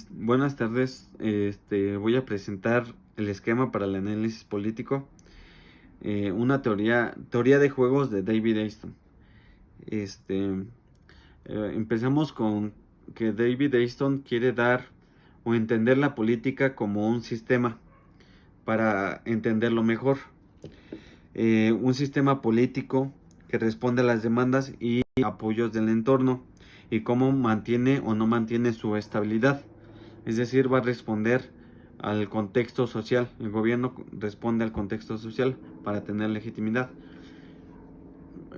Buenas tardes, voy a presentar el esquema para el análisis político, una teoría de juegos de David Easton. Empezamos con que David Easton quiere dar o entender la política como un sistema para entenderlo mejor. Un sistema político que responde a las demandas y apoyos del entorno y cómo mantiene o no mantiene su estabilidad. Es decir, va a responder al contexto social. El gobierno responde al contexto social para tener legitimidad.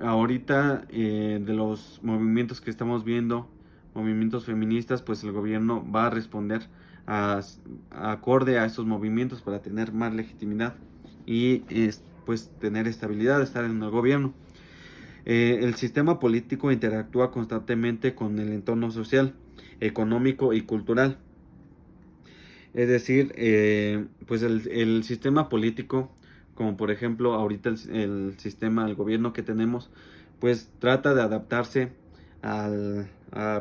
Ahorita, de los movimientos que estamos viendo, movimientos feministas, pues el gobierno va a responder acorde a esos movimientos para tener más legitimidad y pues tener estabilidad, estar en el gobierno. El sistema político interactúa constantemente con el entorno social, económico y cultural. Es decir, pues el sistema político, como por ejemplo ahorita el sistema, el gobierno que tenemos, pues trata de adaptarse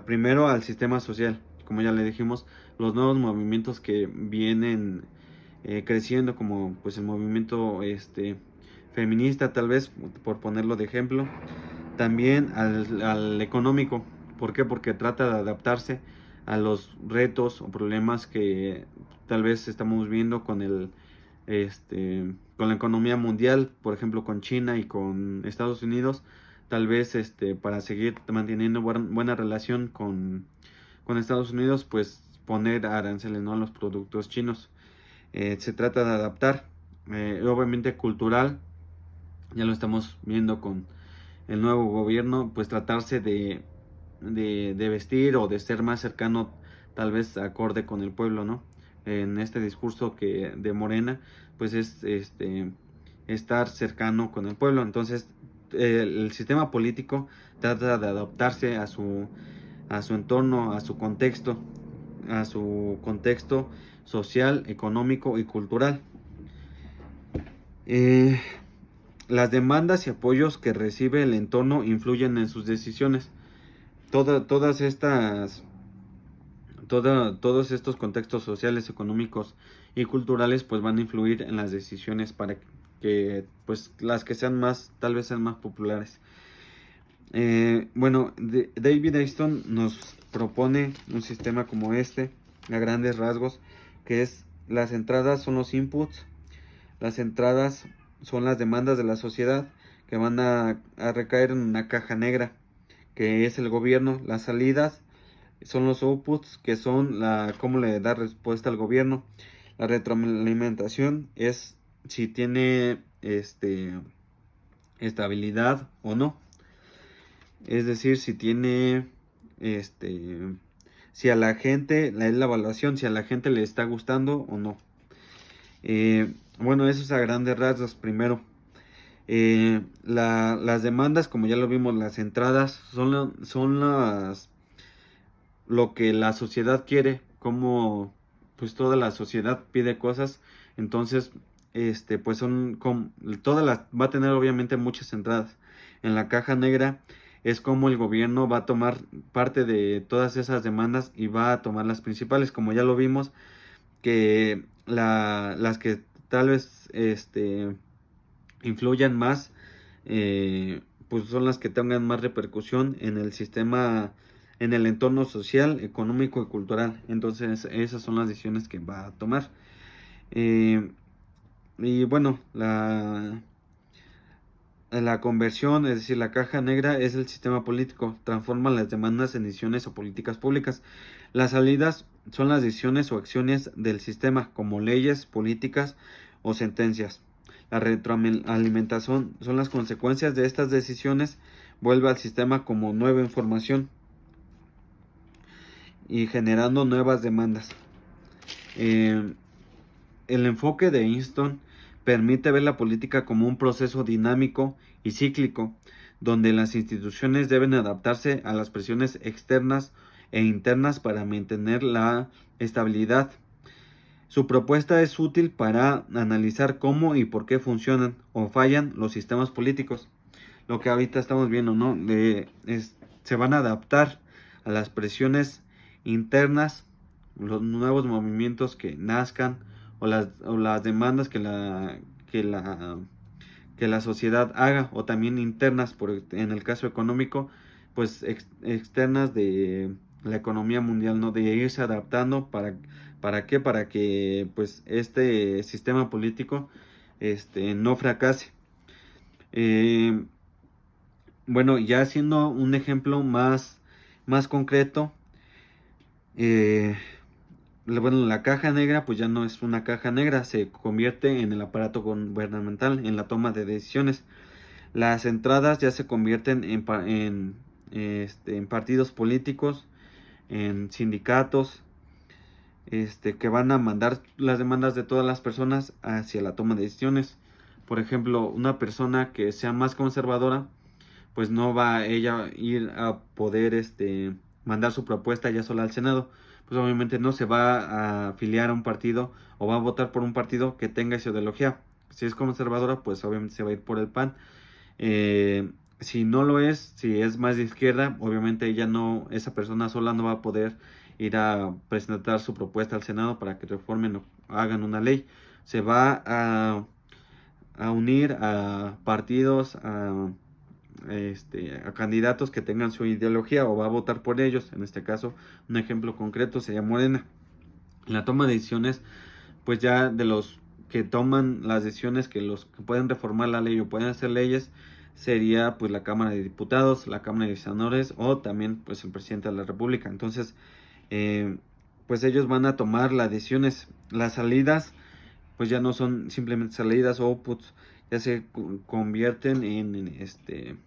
primero al sistema social. Como ya le dijimos, los nuevos movimientos que vienen creciendo, como pues el movimiento feminista, tal vez, por ponerlo de ejemplo. También al económico. ¿Por qué? Porque trata de adaptarse a los retos o problemas que tal vez estamos viendo con la economía mundial, por ejemplo con China y con Estados Unidos. Tal vez para seguir manteniendo buena relación con Estados Unidos, pues poner aranceles, ¿no?, a los productos chinos. Se trata de adaptar, obviamente cultural, ya lo estamos viendo con el nuevo gobierno, pues tratarse de vestir o de ser más cercano, tal vez acorde con el pueblo, ¿no? En este discurso que de Morena, pues es estar cercano con el pueblo. Entonces, el sistema político trata de adaptarse a su entorno, a su contexto social, económico y cultural. Eh, las demandas y apoyos que recibe el entorno influyen en sus decisiones. Todas estas, todos estos contextos sociales, económicos y culturales pues van a influir en las decisiones para que pues las que sean más, tal vez sean más populares. David Easton nos propone un sistema como este, a grandes rasgos, que es: las entradas son los inputs, las entradas son las demandas de la sociedad que van a recaer en una caja negra, que es el gobierno. Las salidas son los outputs, que son cómo le da respuesta al gobierno. La retroalimentación es si tiene estabilidad o no. Es decir, si tiene si a la gente, es la evaluación, si a la gente le está gustando o no. Eso es a grandes rasgos primero. Las demandas, como ya lo vimos, las entradas son lo que la sociedad quiere, como pues toda la sociedad pide cosas. Entonces pues va a tener obviamente muchas entradas. En la caja negra es como el gobierno va a tomar parte de todas esas demandas y va a tomar las principales, como ya lo vimos, que las que tal vez influyan más, pues son las que tengan más repercusión en el sistema, en el entorno social, económico y cultural. Entonces esas son las decisiones que va a tomar. Eh, y bueno, la conversión, es decir, la caja negra, es el sistema político, transforma las demandas en decisiones o políticas públicas. Las salidas son las decisiones o acciones del sistema, como leyes, políticas o sentencias. La retroalimentación son las consecuencias de estas decisiones, vuelve al sistema como nueva información y generando nuevas demandas. El enfoque de Easton permite ver la política como un proceso dinámico y cíclico, donde las instituciones deben adaptarse a las presiones externas e internas para mantener la estabilidad. Su propuesta es útil para analizar cómo y por qué funcionan o fallan los sistemas políticos. Lo que ahorita estamos viendo, ¿no? Se van a adaptar a las presiones internas los nuevos movimientos que nazcan o las demandas que la sociedad haga, o también internas, en el caso económico, pues externas de la economía mundial, ¿no? De irse adaptando ¿para qué? Para que pues este sistema político no fracase. Eh, bueno, ya haciendo un ejemplo más concreto, eh, bueno, la caja negra pues ya no es una caja negra, se convierte en el aparato gubernamental, en la toma de decisiones. Las entradas ya se convierten en partidos políticos, en sindicatos, que van a mandar las demandas de todas las personas hacia la toma de decisiones. Por ejemplo, una persona que sea más conservadora, pues no va ella a ir a poder mandar su propuesta ya sola al Senado. Pues obviamente no se va a afiliar a un partido o va a votar por un partido que tenga esa ideología. Si es conservadora, pues obviamente se va a ir por el PAN. Si no lo es, si es más de izquierda, obviamente esa persona sola no va a poder ir a presentar su propuesta al Senado para que reformen o hagan una ley. Se va a unir a partidos, a candidatos que tengan su ideología o va a votar por ellos. En este caso, un ejemplo concreto sería Morena. En la toma de decisiones, pues ya de los que toman las decisiones, que los que pueden reformar la ley o pueden hacer leyes, sería pues la Cámara de Diputados, la Cámara de Senadores o también pues el presidente de la República. Entonces, pues ellos van a tomar las decisiones. Las salidas pues ya no son simplemente salidas o outputs, ya se convierten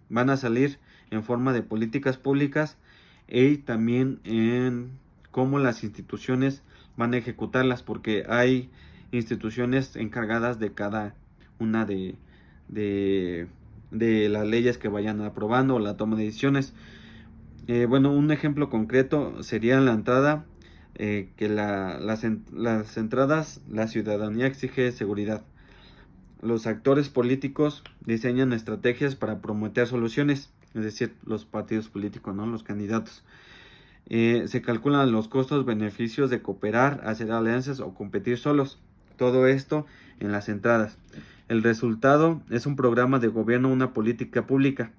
van a salir en forma de políticas públicas y también en cómo las instituciones van a ejecutarlas, porque hay instituciones encargadas de cada una de las leyes que vayan aprobando o la toma de decisiones. Bueno, un ejemplo concreto sería la entrada, que las entradas, la ciudadanía exige seguridad. Los actores políticos diseñan estrategias para prometer soluciones, es decir, los partidos políticos, ¿no? Los candidatos. Se calculan los costos, beneficios de cooperar, hacer alianzas o competir solos. Todo esto en las entradas. El resultado es un programa de gobierno, una política pública.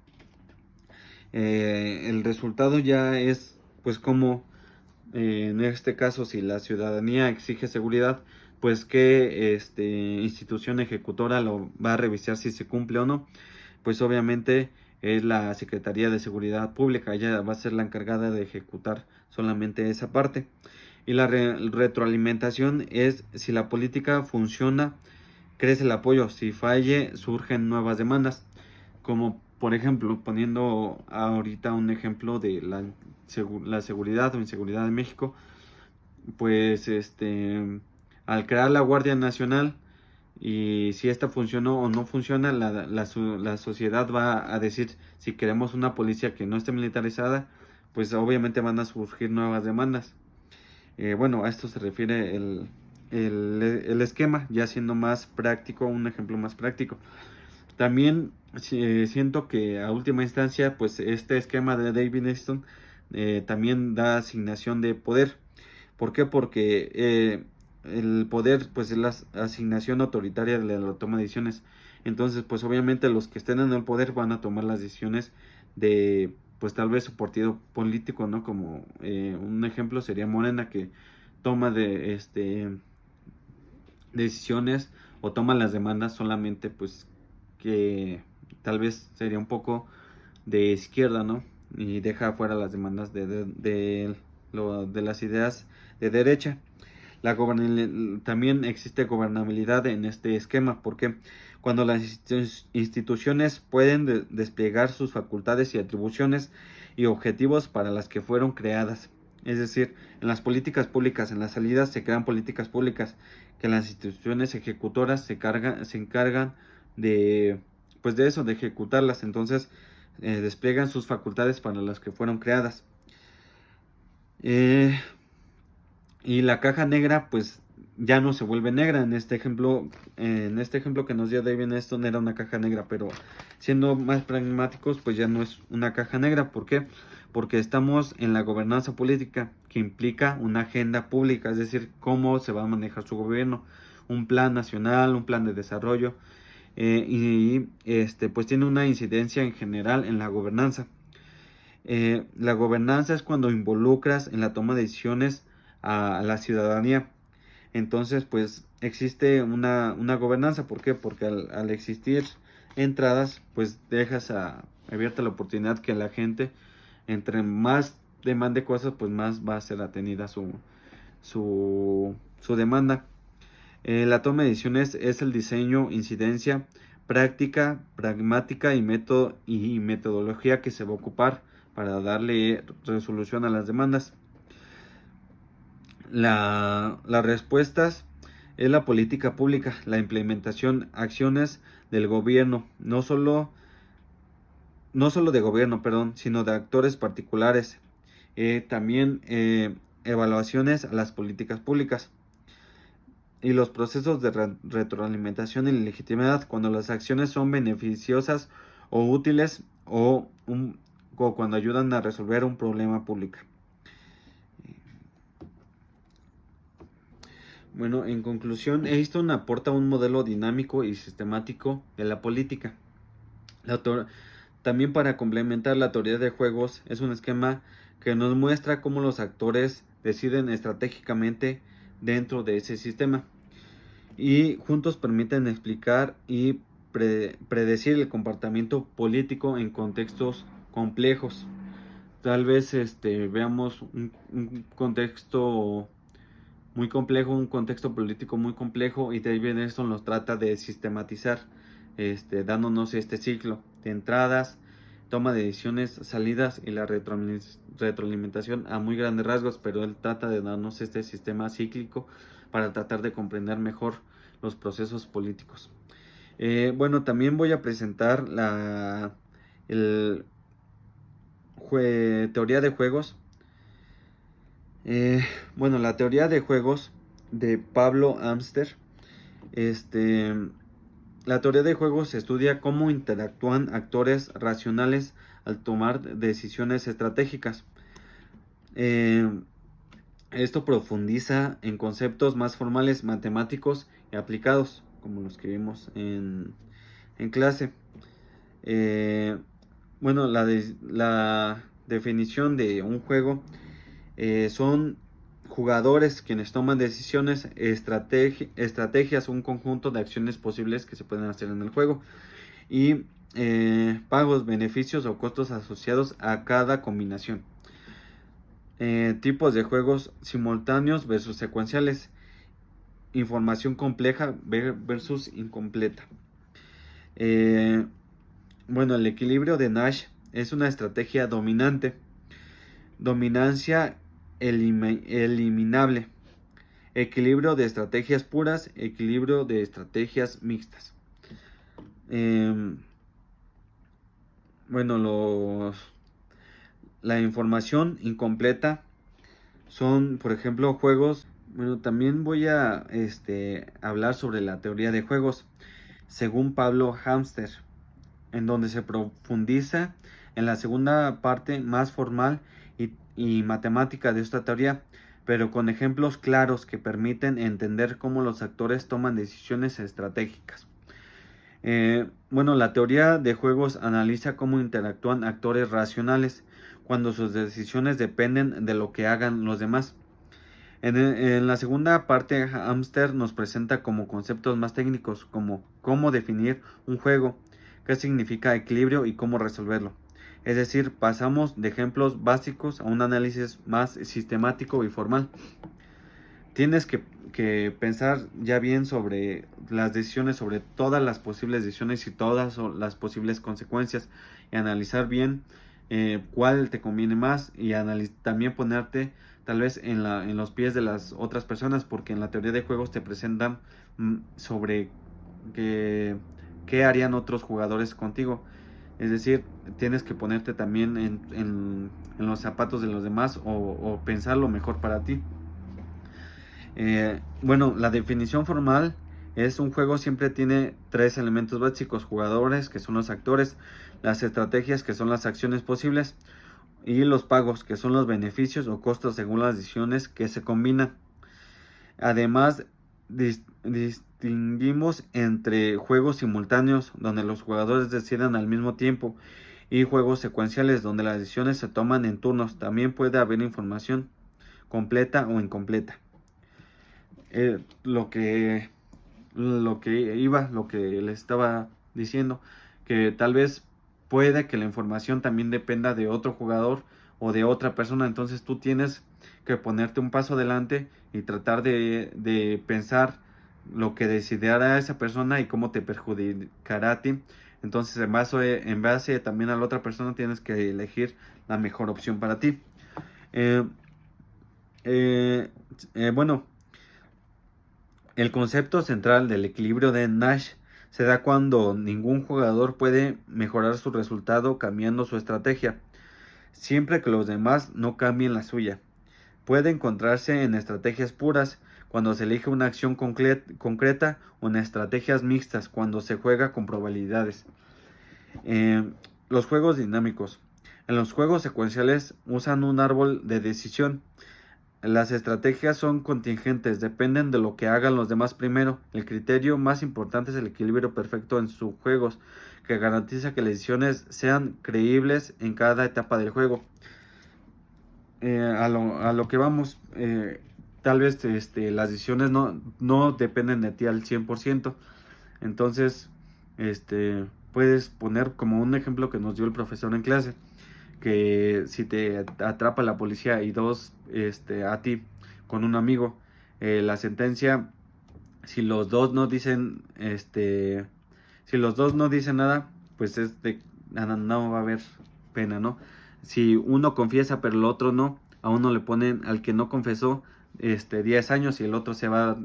El resultado ya es, pues, como en este caso, si la ciudadanía exige seguridad, pues qué institución ejecutora lo va a revisar si se cumple o no. Pues obviamente es la Secretaría de Seguridad Pública, ella va a ser la encargada de ejecutar solamente esa parte. Y la retroalimentación es si la política funciona, crece el apoyo, si falle, surgen nuevas demandas. Como por ejemplo, poniendo ahorita un ejemplo de la seguridad o inseguridad de México, pues al crear la Guardia Nacional, y si esta funcionó o no funciona, la sociedad va a decir si queremos una policía que no esté militarizada, pues obviamente van a surgir nuevas demandas. Bueno, a esto se refiere el esquema, ya siendo más práctico, un ejemplo más práctico. También siento que a última instancia, pues este esquema de David Easton también da asignación de poder. ¿Por qué? Porque el poder pues es la asignación autoritaria de la toma de decisiones. Entonces, pues obviamente los que estén en el poder van a tomar las decisiones de pues tal vez su partido político, ¿no? Como un ejemplo sería Morena, que toma decisiones o toma las demandas solamente pues que tal vez sería un poco de izquierda, ¿no? Y deja fuera las demandas de las ideas de derecha. También existe gobernabilidad en este esquema, porque cuando las instituciones pueden desplegar sus facultades y atribuciones y objetivos para las que fueron creadas. Es decir, en las políticas públicas, en las salidas se crean políticas públicas que las instituciones ejecutoras se encargan de, pues de eso, de ejecutarlas. Entonces, despliegan sus facultades para las que fueron creadas. Y la caja negra, pues ya no se vuelve negra. En este ejemplo que nos dio David Easton era una caja negra, pero siendo más pragmáticos, pues ya no es una caja negra. ¿Por qué? Porque estamos en la gobernanza política, que implica una agenda pública, es decir, cómo se va a manejar su gobierno, un plan nacional, un plan de desarrollo, pues tiene una incidencia en general en la gobernanza. La gobernanza es cuando involucras en la toma de decisiones a la ciudadanía. Entonces, pues existe una gobernanza. ¿Por qué? Porque al existir entradas, pues dejas abierta la oportunidad que la gente, entre más demande cosas, pues más va a ser atendida su demanda. La toma de decisiones es el diseño, incidencia, práctica, pragmática y método y metodología que se va a ocupar para darle resolución a las demandas. Las respuestas es la política pública, la implementación, acciones del gobierno, no solo de gobierno, perdón, sino de actores particulares. También evaluaciones a las políticas públicas y los procesos de retroalimentación y legitimidad, cuando las acciones son beneficiosas o útiles o cuando ayudan a resolver un problema público. Bueno, en conclusión, Easton aporta un modelo dinámico y sistemático de la política. También, para complementar la teoría de juegos, es un esquema que nos muestra cómo los actores deciden estratégicamente dentro de ese sistema y juntos permiten explicar y predecir el comportamiento político en contextos complejos. Tal vez veamos un contexto muy complejo, un contexto político muy complejo, y David Easton los trata de sistematizar, dándonos este ciclo de entradas, toma de decisiones, salidas y la retroalimentación a muy grandes rasgos, pero él trata de darnos este sistema cíclico para tratar de comprender mejor los procesos políticos. Bueno, también voy a presentar teoría de juegos. Bueno, la teoría de juegos de Pablo Amster. La teoría de juegos estudia cómo interactúan actores racionales al tomar decisiones estratégicas. Esto profundiza en conceptos más formales, matemáticos y aplicados, como los que vimos en clase. Bueno, la definición de un juego son jugadores quienes toman decisiones, estrategias, un conjunto de acciones posibles que se pueden hacer en el juego, y pagos, beneficios o costos asociados a cada combinación. Tipos de juegos: simultáneos versus secuenciales, información compleja versus incompleta. Bueno, el equilibrio de Nash es una estrategia dominante. Dominancia eliminable. Equilibrio de estrategias puras, equilibrio de estrategias mixtas. Bueno, la información incompleta son, por ejemplo, juegos. Bueno, también voy a hablar sobre la teoría de juegos según Pablo Hamster, en donde se profundiza en la segunda parte más formal y matemática de esta teoría, pero con ejemplos claros que permiten entender cómo los actores toman decisiones estratégicas. Bueno, la teoría de juegos analiza cómo interactúan actores racionales cuando sus decisiones dependen de lo que hagan los demás. En la segunda parte, Amster nos presenta como conceptos más técnicos, como cómo definir un juego, qué significa equilibrio y cómo resolverlo. Es decir, pasamos de ejemplos básicos a un análisis más sistemático y formal. Tienes que pensar ya bien sobre las decisiones, sobre todas las posibles decisiones y todas las posibles consecuencias, y analizar bien cuál te conviene más, y también ponerte tal vez en los pies de las otras personas, porque en la teoría de juegos te presentan sobre qué harían otros jugadores contigo. Es decir, tienes que ponerte también en los zapatos de los demás, o pensar lo mejor para ti. Bueno, la definición formal es: un juego siempre tiene tres elementos básicos: jugadores, que son los actores; las estrategias, que son las acciones posibles; y los pagos, que son los beneficios o costos según las decisiones que se combinan. Además, distinguimos entre juegos simultáneos, donde los jugadores deciden al mismo tiempo, y juegos secuenciales, donde las decisiones se toman en turnos. También puede haber información completa o incompleta. Lo que lo que les estaba diciendo, que tal vez puede que la información también dependa de otro jugador o de otra persona. Entonces tú tienes que ponerte un paso adelante y tratar de pensar lo que decidirá esa persona y cómo te perjudicará a ti. Entonces en base también a la otra persona tienes que elegir la mejor opción para ti. Eh, eh, bueno, el concepto central del equilibrio de Nash se da cuando ningún jugador puede mejorar su resultado cambiando su estrategia, siempre que los demás no cambien la suya. Puede encontrarse en estrategias puras, cuando se elige una acción concreta, o en estrategias mixtas, cuando se juega con probabilidades. Los juegos dinámicos. En los juegos secuenciales usan un árbol de decisión. Las estrategias son contingentes, dependen de lo que hagan los demás primero. El criterio más importante es el equilibrio perfecto en sus juegos, que garantiza que las decisiones sean creíbles en cada etapa del juego. A lo que vamos, tal vez las decisiones no dependen de ti al 100%. Entonces, puedes poner como un ejemplo que nos dio el profesor en clase, que si te atrapa la policía y dos a ti con un amigo, la sentencia, si los dos no dicen si los dos no dicen nada, pues no va a haber pena, ¿no? Si uno confiesa pero el otro no, a uno le ponen, al que no confesó, 10 años, y el otro se va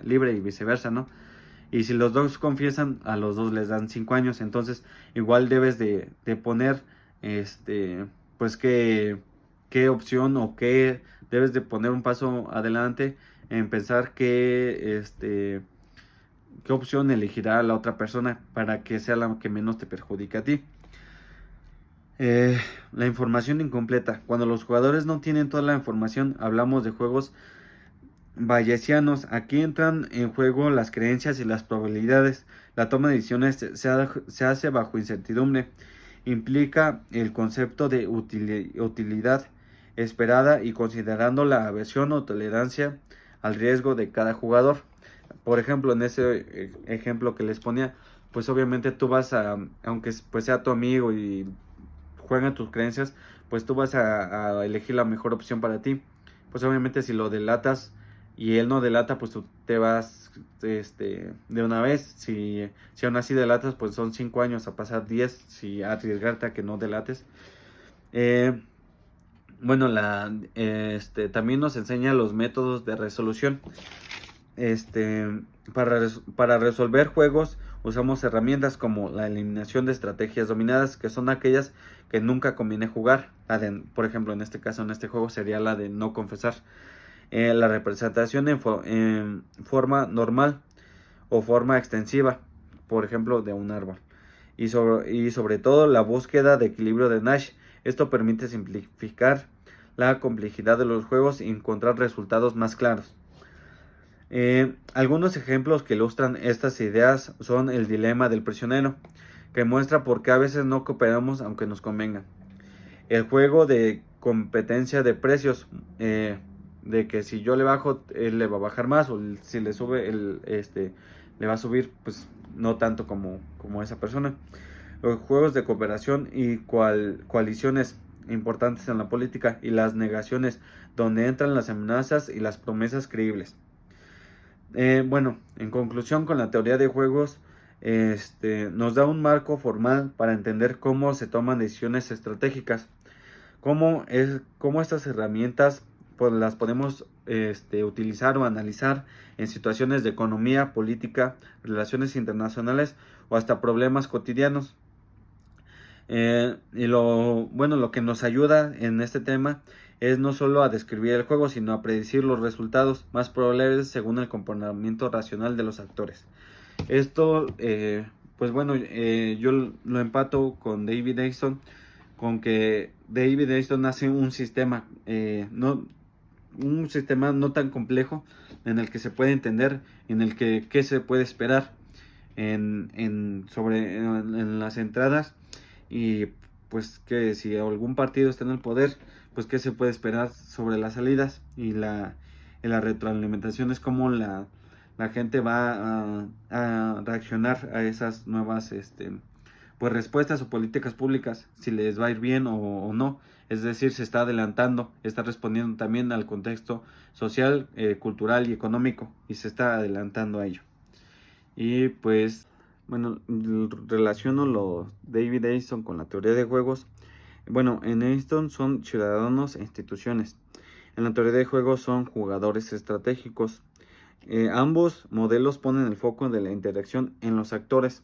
libre, y viceversa, ¿no? Y si los dos confiesan, a los dos les dan 5 años. Entonces igual debes de poner pues qué opción, o qué debes de poner un paso adelante en pensar qué opción elegirá la otra persona para que sea la que menos te perjudique a ti. La información incompleta. Cuando los jugadores no tienen toda la información, hablamos de juegos bayesianos. Aquí entran en juego las creencias y las probabilidades. La toma de decisiones se hace bajo incertidumbre. Implica el concepto de utilidad esperada y considerando la aversión o tolerancia al riesgo de cada jugador. Por ejemplo, en ese ejemplo que les ponía, pues obviamente tú vas aunque pues sea tu amigo y juegan tus creencias, pues tú vas a elegir la mejor opción para ti. Pues obviamente si lo delatas y él no delata, pues tú te vas de una vez. Si aún así delatas, pues son 5 años a pasar 10, si arriesgarte a que no delates. Bueno, también nos enseña los métodos de resolución. Para resolver juegos usamos herramientas como la eliminación de estrategias dominadas, que son aquellas que nunca conviene jugar. Por ejemplo, en este caso, en este juego sería la de no confesar. La representación en forma normal o forma extensiva, por ejemplo, de un árbol. Y sobre todo la búsqueda de equilibrio de Nash. Esto permite simplificar la complejidad de los juegos y encontrar resultados más claros. Algunos ejemplos que ilustran estas ideas son el dilema del prisionero, que muestra por qué a veces no cooperamos aunque nos convenga. El juego de competencia de precios, de que si yo le bajo, él le va a bajar más, o si le sube, le va a subir, pues no tanto como esa persona. Los juegos de cooperación y coaliciones importantes en la política, y las negaciones, donde entran las amenazas y las promesas creíbles. Bueno, en conclusión, con la teoría de juegos, nos da un marco formal para entender cómo se toman decisiones estratégicas, cómo estas herramientas pues las podemos utilizar o analizar en situaciones de economía, política, relaciones internacionales o hasta problemas cotidianos. Y lo que nos ayuda en este tema es no solo a describir el juego, sino a predecir los resultados más probables según el comportamiento racional de los actores. Esto, pues bueno, yo lo empato con David Easton, con que David Easton hace un sistema, un sistema no tan complejo, en el que se puede entender, en el que qué se puede esperar en las entradas, y pues que si algún partido está en el poder, pues qué se puede esperar sobre las salidas, y la retroalimentación es como la gente va a reaccionar a esas nuevas pues respuestas o políticas públicas, si les va a ir bien o no. Es decir, se está adelantando, está respondiendo también al contexto social, cultural y económico, y se está adelantando a ello. Y pues, bueno, relaciono los David Easton con la teoría de juegos. Bueno, en Easton son ciudadanos e instituciones. En la teoría de juegos son jugadores estratégicos. Ambos modelos ponen el foco de la interacción en los actores,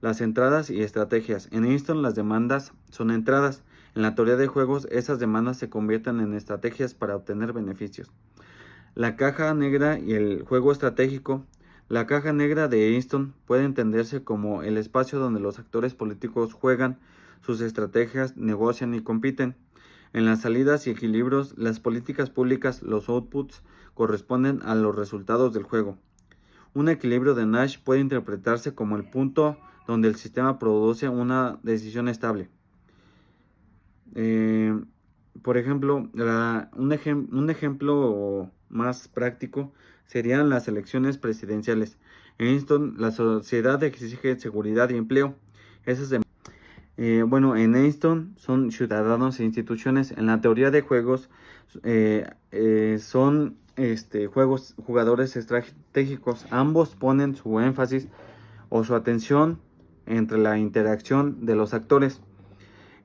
las entradas y estrategias. En Easton las demandas son entradas. En la teoría de juegos esas demandas se convierten en estrategias para obtener beneficios. La caja negra y el juego estratégico. La caja negra de Easton puede entenderse como el espacio donde los actores políticos juegan sus estrategias, negocian y compiten. En las salidas y equilibrios, las políticas públicas, los outputs, corresponden a los resultados del juego. Un equilibrio de Nash puede interpretarse como el punto donde el sistema produce una decisión estable. Eh, por ejemplo, un ejemplo más práctico serían las elecciones presidenciales. En Easton, la sociedad exige seguridad y empleo. En Easton son ciudadanos e instituciones. En la teoría de juegos son jugadores estratégicos. Ambos ponen su énfasis o su atención entre la interacción de los actores.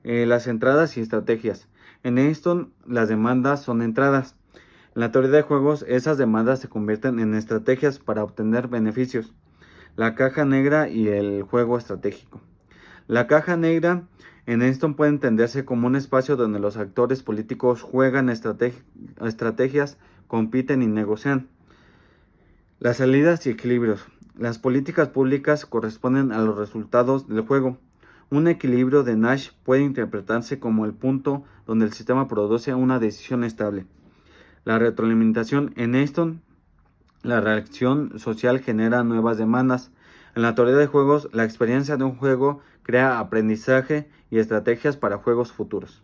Las entradas y estrategias. En Easton las demandas son entradas. En la teoría de juegos esas demandas se convierten en estrategias para obtener beneficios. La caja negra y el juego estratégico. La caja negra en Easton puede entenderse como un espacio donde los actores políticos juegan estrategias, compiten y negocian. Las salidas y equilibrios. Las políticas públicas corresponden a los resultados del juego. Un equilibrio de Nash puede interpretarse como el punto donde el sistema produce una decisión estable. La retroalimentación. En Easton, la reacción social genera nuevas demandas. En la teoría de juegos, la experiencia de un juego crea aprendizaje y estrategias para juegos futuros.